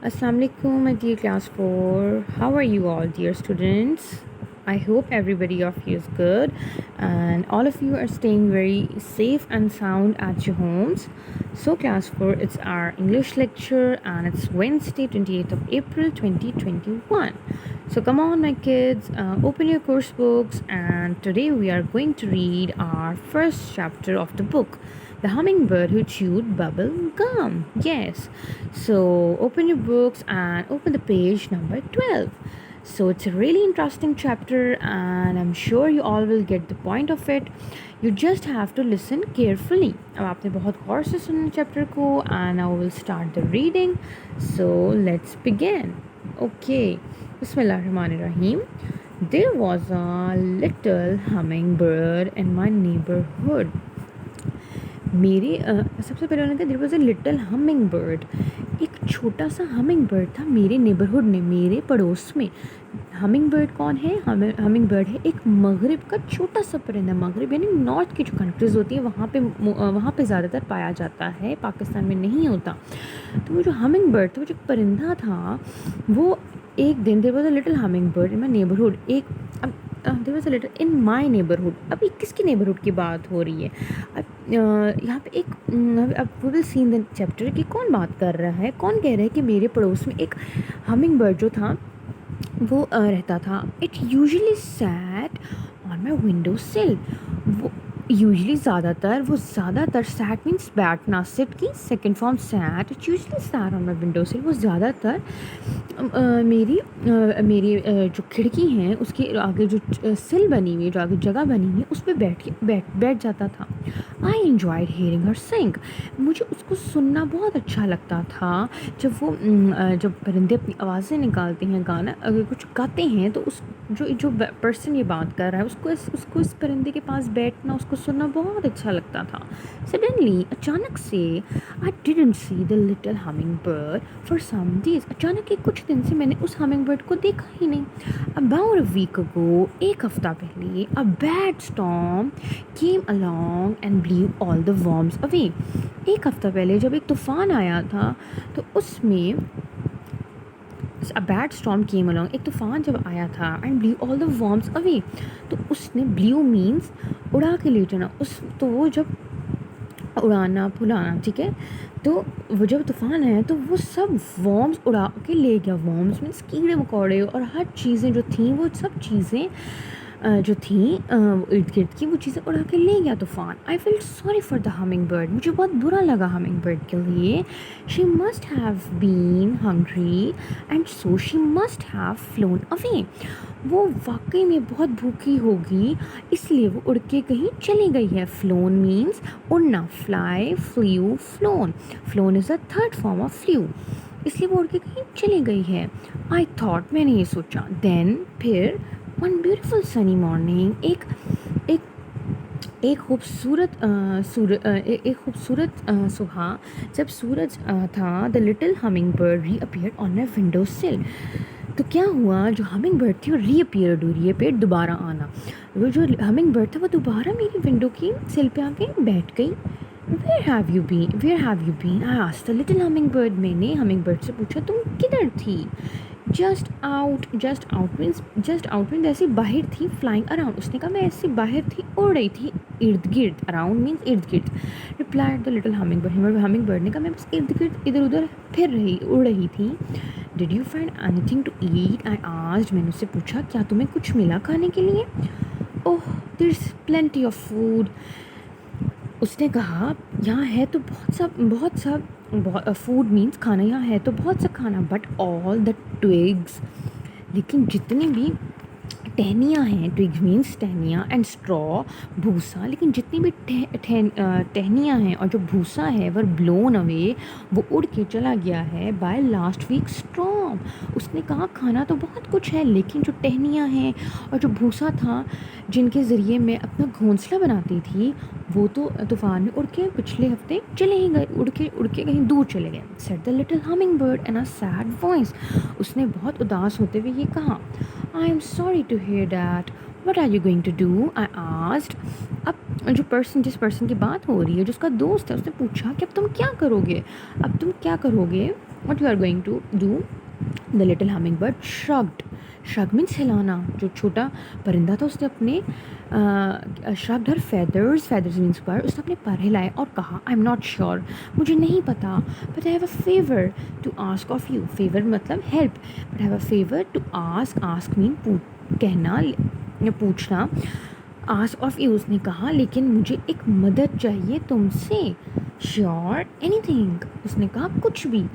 Assalamu alaikum, my dear class 4. How are you all, dear students? I hope everybody of you is good and all of you are staying very safe and sound at your homes. So, class 4, it's our English lecture and it's Wednesday, 28th of April 2021. So, come on, my kids, open your course books, and today we are going to read our first chapter of the book, The Hummingbird Who Chewed Bubble Gum. Yes. So open your books and open the page number 12. So it's a really interesting chapter and I'm sure you all will get the point of it. You just have to listen carefully. अब आपने बहुत गौर से सुना chapter को and now we'll start the reading. So let's begin. Okay. Bismillahirrahmanirrahim. There was a little hummingbird in my neighborhood. मेरे सबसे पहले उन्होंने कहा there was a little humming bird, एक छोटा सा हमिंग बर्ड था मेरे नेबरहुड में, मेरे पड़ोस में. हमिंग बर्ड कौन है? हमिंग बर्ड है एक मगरिब का छोटा सा परिंदा. मगरिब यानी नॉर्थ की जो कंट्रीज़ होती हैं वहाँ पे ज़्यादातर पाया जाता है, पाकिस्तान में नहीं होता. तो वो जो हमिंग बर्ड था, वो जो परिंदा था, वो एक दिन there was a little humming bird in my neighbourhood. There was a little in my neighbourhood. अब ये किसकी नेबरहुड की बात हो रही है? अब यहाँ पे एक अब we will see in the chapter कि कौन बात कर रहा है, कौन कह रहा है कि मेरे पड़ोस में एक हमिंग बर्ड जो था वो रहता था. It usually sat on my window sill. वो ज़्यादातर सैट मीन्स बैठना, सिट की second form sat. It usually sat on my window sill. वो ज़्यादातर मेरी जो खिड़की हैं उसके आगे जो सिल बनी हुई है, जो आगे जगह बनी हुई है, उस पर बैठ जाता था. आई एन्जॉयड हियरिंग हर सिंग. मुझे उसको सुनना बहुत अच्छा लगता था. जब परिंदे अपनी आवाज़ें निकालते हैं, गाना अगर कुछ गाते हैं, तो उस जो पर्सन ये बात कर रहा है उसको इस परिंदे के पास बैठना, उसको सुनना बहुत अच्छा लगता था. सडनली, अचानक से, I didn't see the little humming bird for some days. अचानक ही कुछ दिन से मैंने उस हमिंग बर्ड को देखा ही नहीं. अबाउट अ वीक अगो, एक हफ्ता पहले, a bad storm came along and blue all the worms away. एक हफ्ता पहले जब एक तूफ़ान आया था, तो उसमें a bad storm came along, एक तूफ़ान जब आया था, and blue all the worms away, तो उसने, ब्लू मीन्स उड़ा के ले जाना, तो वो जब उड़ाना फुलाना, ठीक है, तो वो जब तूफ़ान आया तो वो सब वर्म्स उड़ा के ले गया. वर्म्स मीन्स कीड़े मकोड़े और हर चीज़ें जो थीं, वो सब चीज़ें जो थी इर्द गिर्द की, वो चीज़ें उड़ा के ले गया तूफ़ान. I feel sorry for the humming bird. मुझे बहुत बुरा लगा हमिंग बर्ड के लिए. She must have been hungry and so she must have flown away. वो वाकई में बहुत भूखी होगी, इसलिए वो उड़ के कहीं चली गई है. फ्लोन मीन्स उड़ना, fly, flew, flown. Flown is the third form of flew. इसलिए वो उड़ के कहीं चली गई है. आई थॉट, मैंने ये सोचा. देन, फिर, वन ब्यूटिफुल सनी मॉर्निंग, एक खूबसूरत सुबह, जब सूरज था, the little humming bird reappeared on my window sill. तो क्या हुआ, जो हमिंग बर्ड थी वो रीअपियर दोबारा आना. वो जो हमिंग बर्ड था वो दोबारा मेरी विंडो की सिल पे आके बैठ गई. Where have you been? I asked the little hummingbird. मैंने हमिंग बर्ड से पूछा, तुम किधर थी? Just out means ऐसे बाहर थी, flying around. उसने कहा मैं ऐसे बाहर थी, उड़ रही थी इर्द गिर्द. around means इर्द गिर्द. Replied the little hummingbird. Humming ने कहा मैं बस इर्द गिर्द इधर उधर उड़ रही थी. Did you find anything to eat? I asked. मैंने उससे पूछा, क्या तुम्हें कुछ मिला खाने के लिए? Oh, there's plenty of food. उसने कहा, यहाँ है तो बहुत सा फूड मीन्स खाना, यहाँ है तो बहुत सा खाना. बट ऑल द ट्विग्स, लेकिन जितनी भी टहनियाँ हैं, ट्विग्स मीन्स टहनियाँ, एंड स्ट्रॉ, भूसा, लेकिन जितनी भी टहनियाँ हैं और जो भूसा है वो ब्लोन अवे, वो उड़ के चला गया है बाय लास्ट वीक स्टॉर्म. उसने कहा खाना तो बहुत कुछ है, लेकिन जो टहनियाँ हैं और जो भूसा था जिनके ज़रिए मैं अपना घोंसला बनाती थी, वो तो तूफ़ान में उड़ के पिछले हफ्ते चले ही गए, उड़ के कहीं दूर चले गए. Said the little humming bird in a sad voice. उसने बहुत उदास होते हुए ये कहा. I am sorry to hear that. What are you going to do? I asked. अब जिस पर्सन की बात हो रही है, जिसका दोस्त है, उसने पूछा कि अब तुम क्या करोगे? what you are going to do? The little hummingbird shrugged. Shrug means हिलाना. जो छोटा परिंदा था उसने अपने shrugged her feathers. Feathers means पर. उसने अपने पर हिलाए और कहा I'm not sure. मुझे नहीं पता. But I have a favor to ask of you. Favor मतलब help. But I have a favor to ask. Ask mean कहना या पूछना. Ask of you उसने कहा लेकिन मुझे एक मदद चाहिए तुमसे. Sure anything. उसने कहा कुछ भी.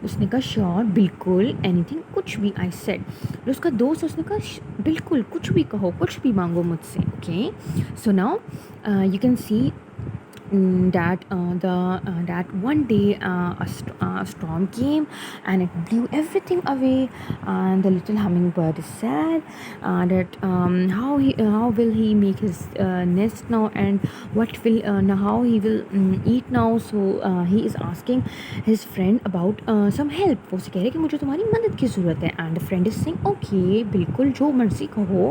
उसने कहा श्योर बिल्कुल एनीथिंग कुछ भी. I said. और उसका दोस्त उसने कहा बिल्कुल कुछ भी कहो कुछ भी मांगो मुझसे. Okay so now you can C that one day a storm came and it blew everything away, and the little hummingbird is sad that how will he make his nest now, and what will how he will eat now. So he is asking his friend about some help. वो उसे कह रहे कि मुझे तुम्हारी मदद की ज़रूरत है. and the friend is saying okay बिल्कुल जो मर्ज़ी कहो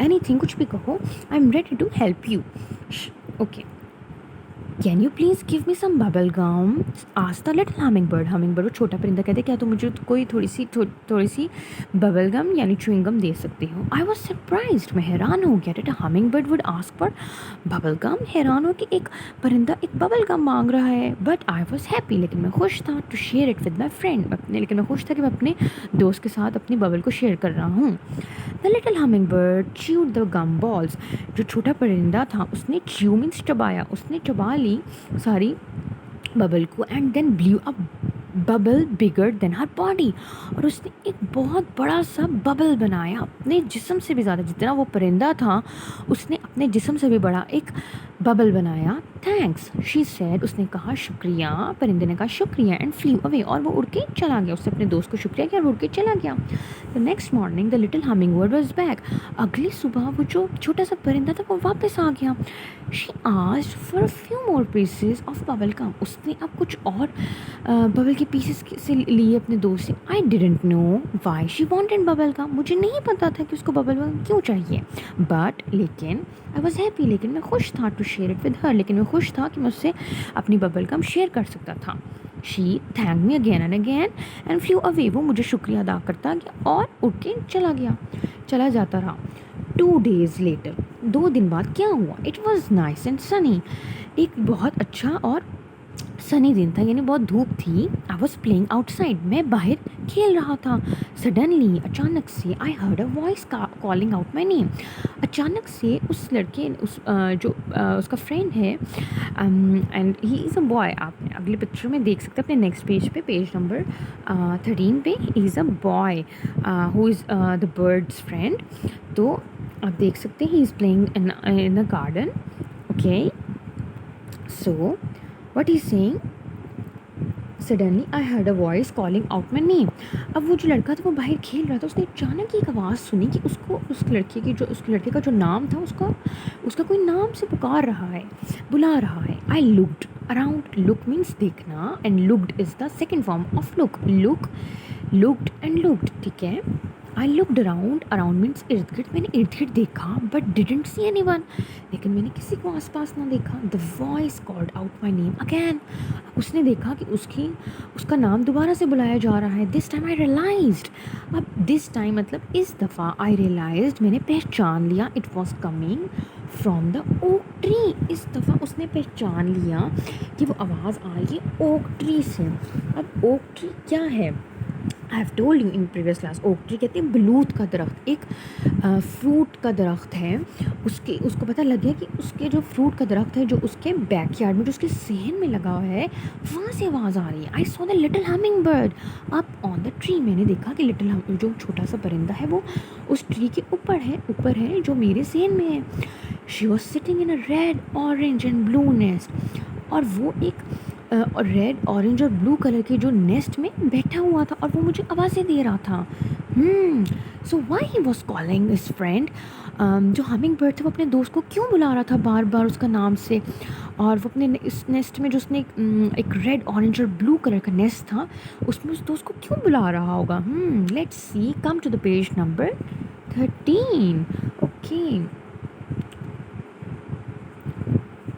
anything कुछ भी कहो I'm ready to help you. okay Can you please give me some bubble gum? Asked the little hummingbird. Hummingbird वो छोटा परिंदा कहते क्या तुम मुझे कोई थोड़ी सी बबल गम यानी च्युइंग गम दे सकते हो. I was surprised. मैं हैरान हो गया. That a hummingbird would ask for bubble gum. हैरान हो कि एक परिंदा एक बबल गम मांग रहा है. But I was happy. लेकिन मैं खुश था to share it with my friend. लेकिन मैं खुश था कि मैं अपने दोस्त के साथ अपनी बबल को शेयर कर रहा हूँ. The little hummingbird chewed the gum balls. जो छोटा परिंदा था उसने chew means चबाया. उसने चबा ली सारी बबल को and then blew a bubble bigger than her body. और उसने एक बहुत बड़ा सा बबल बनाया अपने जिस्म से भी ज़्यादा. जितना वो परिंदा था उसने अपने जिस्म से भी बड़ा एक बबल बनाया. Thanks she said. उसने कहा शुक्रिया. परिंदे ने कहा शुक्रिया एंड फ्लू अवे. और वो उड़ के चला गया. उसने अपने दोस्त को शुक्रिया किया और उड़ के चला गया. The next morning the little hummingbird was back. अगली सुबह वो जो छोटा सा परिंदा था वो वापस आ गया. She asked for a few more pieces of bubble gum. उसने अब कुछ और बबल के पीसेस से लिए अपने दोस्त से. I didn't know why she wanted bubble gum. मुझे नहीं पता था कि उसको बबल गम क्यों चाहिए. बट लेकिन आई वॉज हैप्पी. लेकिन मैं खुश था to share it with her. लेकिन मैं खुश था कि मैं उससे अपनी बबल गम शेयर कर सकता था. She thank me again and again and flu away. वो मुझे शुक्रिया अदा करता गया और उड़ के चला जाता रहा. 2 days later. 2 दिन बाद क्या हुआ. It was nice and Sunny. एक बहुत अच्छा और सनी दिन था यानी बहुत धूप थी. I was playing outside. मैं बाहर खेल रहा था. सडनली अचानक से I heard a voice calling out my name. अचानक से उस लड़के उसका फ्रेंड है and he is a boy. आप अगले पिक्चर में देख सकते हैं अपने नेक्स्ट पेज पे पेज नंबर 13 पे. He is a boy who is the birds friend. तो आप देख सकते हैं he is playing in the garden. Okay so what he's saying, suddenly I heard a voice calling out my name. अब वो जो लड़का था वो बाहर खेल रहा था. उसने अचानक एक आवाज़ सुनी कि उसको उस लड़के का जो नाम था उसका कोई नाम से पुकार रहा है बुला रहा है. I looked around. Look means देखना and looked is the second form of look. Looked and looked. ठीक है. I looked around. Around means इर्द गिर्द. मैंने इर्द गिर्द देखा but didn't see anyone. लेकिन मैंने किसी को आसपास ना देखा. The voice called out my name again. उसने देखा कि उसका नाम दोबारा से बुलाया जा रहा है. This time I realized. अब this time मतलब इस दफ़ा I realized मैंने पहचान लिया. It was coming from the oak tree. इस दफ़ा उसने पहचान लिया कि वो आवाज़ आ रही है oak tree से. अब oak tree क्या है. I have told you in previous class. Oak tree कहते हैं बलूत का दरख्त. एक फ्रूट का दरख्त है. उसको पता लग गया कि उसके जो फ्रूट का दरख्त है जो उसके बैकयार्ड में जो उसके सहन में लगा हुआ है वहाँ से आवाज़ आ रही है. I saw the little humming bird up on the tree. मैंने देखा कि जो छोटा सा परिंदा है वो उस ट्री के ऊपर है जो मेरे सहन में है. She was sitting in a red orange and blue nest. और वो एक रेड ऑरेंज और ब्लू कलर के जो नेस्ट में बैठा हुआ था और वो मुझे आवाज़ें दे रहा था. So why he was calling his friend. जो हमिंग बर्ड था वो अपने दोस्त को क्यों बुला रहा था बार बार उसका नाम से. और वो अपने इस नेस्ट में जो उसने एक रेड ऑरेंज और ब्लू कलर का नेस्ट था उसमें उस दोस्त को क्यों बुला रहा होगा. Let's see. Come to the page number 13. Okay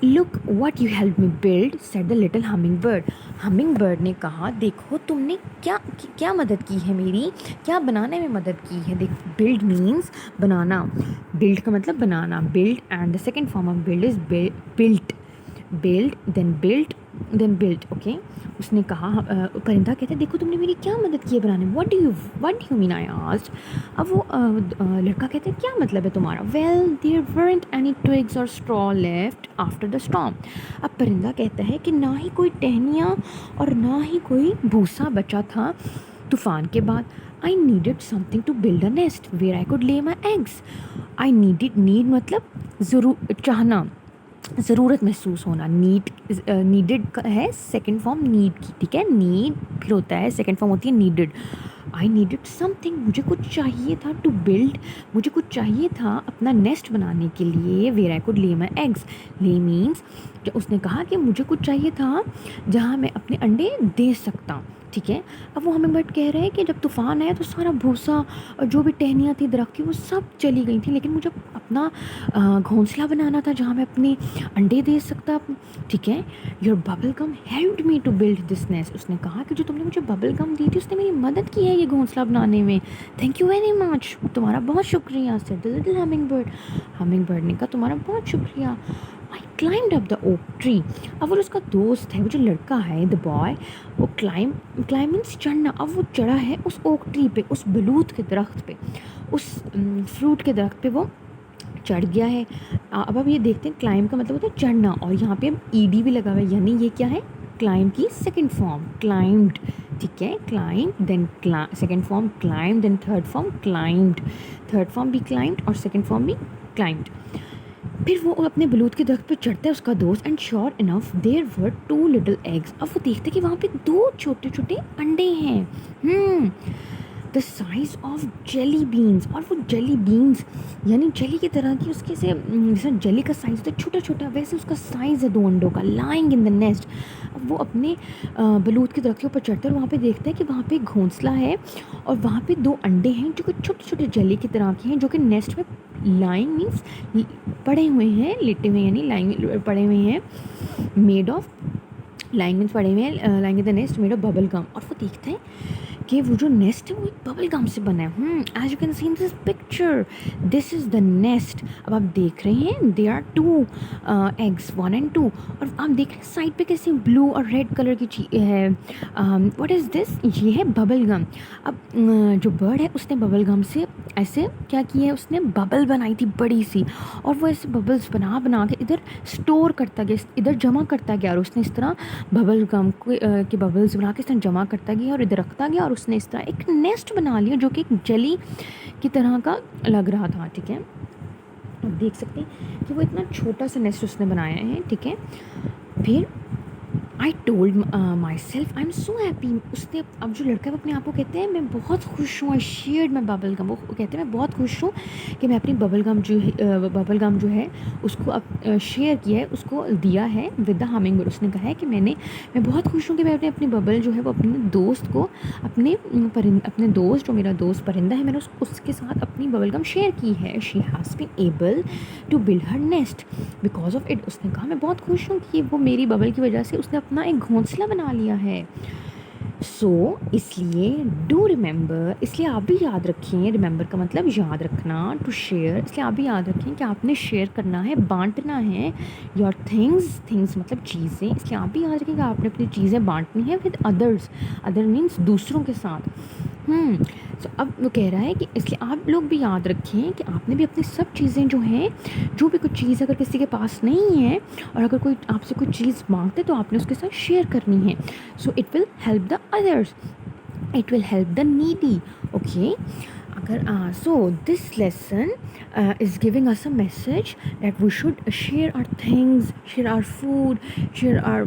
look what you help me build, said the little humming bird. Humming bird ने कहा, देखो तुमने क्या क्या मदद की है मेरी, क्या बनाने में मदद की है। देख, बिल्ड मीन्स बनाना, बिल्ड का मतलब बनाना, build and the second form of build is built, build then built. Okay, उसने कहा, परिंदा कहते हैं देखो तुमने मेरी क्या मदद की है बनाने में, what do you mean, I asked. अब वो लड़का कहते हैं क्या मतलब है तुम्हारा। Well there weren't any twigs और straw left after the storm। अब परिंदा कहता है कि ना ही कोई टहनियाँ और ना ही कोई भूसा बचा था तूफान के बाद। I needed something to build a nest where I could lay my eggs. I need मतलब ज़रूर चाहना, ज़रूरत महसूस होना। नीडेड है सेकंड फॉर्म नीड की, ठीक है, नीड फिर होता है सेकंड फॉर्म होती है नीडेड। आई नीडेड समथिंग, मुझे कुछ चाहिए था, टू बिल्ड, मुझे कुछ चाहिए था अपना नेस्ट बनाने के लिए, where I could lay my eggs. ले मीन्स, उसने कहा कि मुझे कुछ चाहिए था जहाँ मैं अपने अंडे दे सकता, ठीक है। अब वो हमें बट कह रहे हैं कि जब तूफ़ान आया तो सारा भूसा और जो भी टहनियाँ थी दरख्त की वो सब चली गई थी, लेकिन मुझे अपना घोंसला बनाना था जहाँ मैं अपने अंडे दे सकता, ठीक है। Your bubble gum helped me to build this nest. उसने कहा कि जो तुमने मुझे बबल गम दी थी उसने मेरी मदद की है ये घोंसला बनाने में। थैंक यू वेरी मच, तुम्हारा बहुत शुक्रिया, said the little humming bird. Humming bird ने कहा तुम्हारा बहुत शुक्रिया। आई climbed up the oak tree. अब वो उसका दोस्त है, वो जो लड़का है, द बॉय, वो क्लाइम मीन्स चढ़ना। अब वो चढ़ा है उस ओक ट्री पे, उस बलूत के दरख्त पे, उस फ्रूट के दरख्त पे वो चढ़ गया है। अब ये देखते हैं क्लाइम का मतलब होता है चढ़ना, और यहाँ पे ईडी भी लगा हुआ है, यानी ये क्या है, क्लाइम की सेकंड फॉर्म, क्लाइम्ड, ठीक है। Climb then second form climb then third form climbed, third form भी क्लाइम्ड और सेकंड फॉर्म भी क्लाइम्ड। फिर वो अपने बलूत के दरख्त पे चढ़ता है उसका दोस्त, and sure enough there were 2 little eggs. अब वो देखते कि वहाँ पे 2 छोटे छोटे अंडे हैं, the size of jelly beans. और वो जेली बीन्स यानी जेली की तरह की, उसके से जैसे जेली का साइज़ तो छोटा छोटा, वैसे उसका साइज़ है 2 अंडों का, लाइंग इन द नेस्ट। अब वो अपने बलूत के दरख्त के ऊपर चढ़ते हैं और वहाँ पे देखते हैं कि वहाँ पे घोंसला है और वहाँ पे 2 अंडे हैं जो कि छोटे छोटे जेली की तरह के हैं, जो कि नेस्ट में लाइंग मीन्स पड़े हुए हैं, लेटे हुए यानी लाइंग पड़े हुए हैं, मेड ऑफ, लाइंग मीन्स पड़े हुए हैं, lying in the nest made of bubble gum. और वो देखते हैं कि वो जो नेस्ट है वो एक बबल गम से बना है। As you can see in this picture, this is the nest. अब आप देख रहे हैं देयर आर 2 एग्स, 1 and 2, और आप देख रहे हैं साइड पे कैसे ब्लू और रेड कलर की चीज़ है। व्हाट इज़ दिस, ये है बबल गम। अब जो बर्ड है उसने बबल गम से ऐसे क्या किया है, उसने बबल बनाई थी बड़ी सी, और वो ऐसे बबल्स बना बना के इधर स्टोर करता गया, इधर जमा करता गया, और उसने इस तरह बबल गम के बबल्स बना के इस तरह जमा करता गया और इधर रखता गया, और उसने इस तरह एक नेस्ट बना लिया जो कि एक जेली की तरह का लग रहा था, ठीक है। आप देख सकते हैं कि वो इतना छोटा सा नेस्ट उसने बनाया है, ठीक है। फिर I told my self I am so happy. उसने, अब जो लड़का है वो अपने आप को कहते हैं मैं बहुत खुश हूँ, I shared my bubble gum. वो कहते हैं मैं बहुत खुश हूँ कि मैं अपनी बबल गम जो है उसको अब शेयर किया है, उसको दिया है विद द हमिंग बर्ड। उसने कहा है कि मैं बहुत खुश हूँ कि मैं अपनी बबल जो है वो अपने दोस्त को, अपने दोस्त, जो मेरा दोस्त परिंदा है, मैंने उसके साथ अपनी बबल गम शेयर की है। She has been able to build her nest because of it. उसने कहा मैं बहुत खुश हूँ कि वो मेरी बबल की वजह से उसने अपना एक घोंसला बना लिया है। इसलिए डू रिमेंबर, इसलिए आप भी याद रखें, रिमेंबर का मतलब याद रखना, टू शेयर, इसलिए आप भी याद रखें कि आपने शेयर करना है, बांटना है, योर थिंग्स मतलब चीज़ें, इसलिए आप भी याद रखें कि आपने अपनी चीज़ें बांटनी है विद अदर्स, अदर मीन्स दूसरों के साथ। तो अब वो कह रहा है कि इसलिए आप लोग भी याद रखें कि आपने भी अपनी सब चीज़ें जो हैं, जो भी कुछ चीज़ अगर किसी के पास नहीं है और अगर कोई आपसे कोई चीज़ मांगते तो आपने उसके साथ शेयर करनी है। So it will help the others, it will help the needy, okay. अगर so this lesson is giving us a message that we should share our things, share our food, share our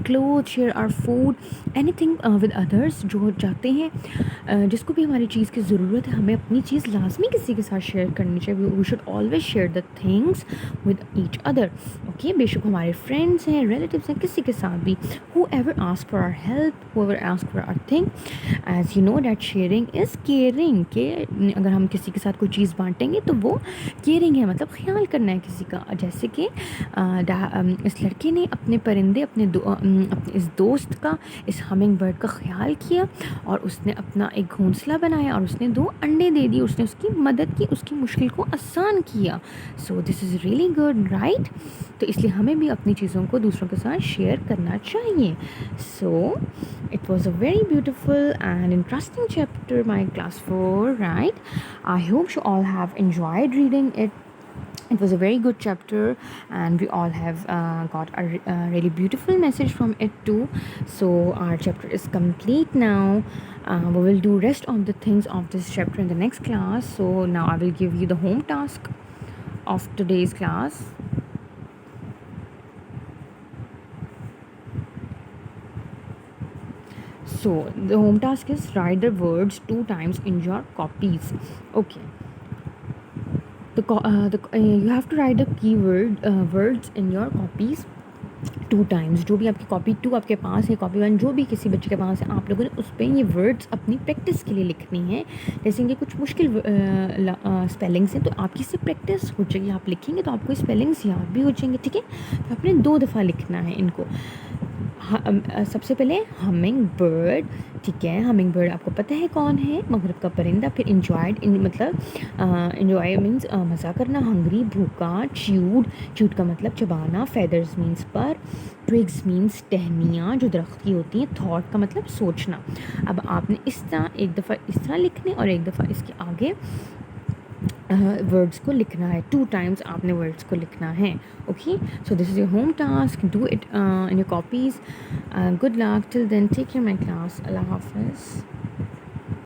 clothes, share our food, anything with others। जो चाहते हैं जिसको भी हमारी चीज़ की ज़रूरत है, हमें अपनी चीज़ लाजमी किसी के साथ शेयर करनी चाहिए। we should always share the things with each other, okay। बेशक हमारे फ्रेंड्स हैं, रिलेटिव्स हैं, किसी के साथ भी, whoever asks for our help, whoever asks for our thing, as you know that sharing is caring, okay. अगर हम किसी के साथ कोई चीज़ बांटेंगे तो वो केयरिंग है, मतलब ख्याल करना है किसी का। जैसे कि इस लड़के ने अपने परिंदे अपने इस दोस्त का, इस हमिंग बर्ड का ख्याल किया और उसने अपना एक घोंसला बनाया और उसने 2 अंडे दे दिए। उसने उसकी मदद की, उसकी मुश्किल को आसान किया। सो this is really good, right? तो इसलिए हमें भी अपनी चीज़ों को दूसरों के साथ शेयर करना चाहिए। सो it was a very beautiful and interesting chapter, my class 4, right? I hope you all have enjoyed reading it. It was a very good chapter and we all have got a really beautiful message from it too. So our chapter is complete now. We will do rest of the things of this chapter in the next class. So now I will give you the home task of today's class. So the home task is write the words 2 times in your copies. Okay. You have to write the keyword words in your copies 2 times. जो भी आपकी copy 2 आपके पास है, copy 1 जो भी किसी बच्चे के पास है, आप लोगों ने उस पर ये वर्ड्स अपनी प्रैक्टिस के लिए लिखनी है। जैसे कि कुछ मुश्किल स्पेलिंग्स हैं तो आपकी इससे प्रैक्टिस हो जाएगी, आप लिखेंगे तो आपको स्पेलिंग्स याद भी हो जाएंगे, ठीक है? तो आपने 2 दफ़ा लिखना है इनको। सबसे पहले हमिंग बर्ड, ठीक है? हमिंग बर्ड आपको पता है कौन है? मगरब का परिंदा। फिर इंजॉयड, मतलब इंजॉय मीन्स मज़ा करना। हंग्री भूखा। च्यूड का मतलब चबाना। फेदर्स मीन्स पर। ट्विग्स मीन्स टहनियाँ जो दरख्त की होती हैं। थॉट का मतलब सोचना। अब आपने इस तरह एक दफ़ा इस तरह लिखने और एक दफ़ा इसके आगे वर्ड्स को लिखना है। 2 times आपने वर्ड्स को लिखना है। Okay, so this is your home task, do it in your copies. Good luck till then, take care my class, अल्लाह हाफिज़।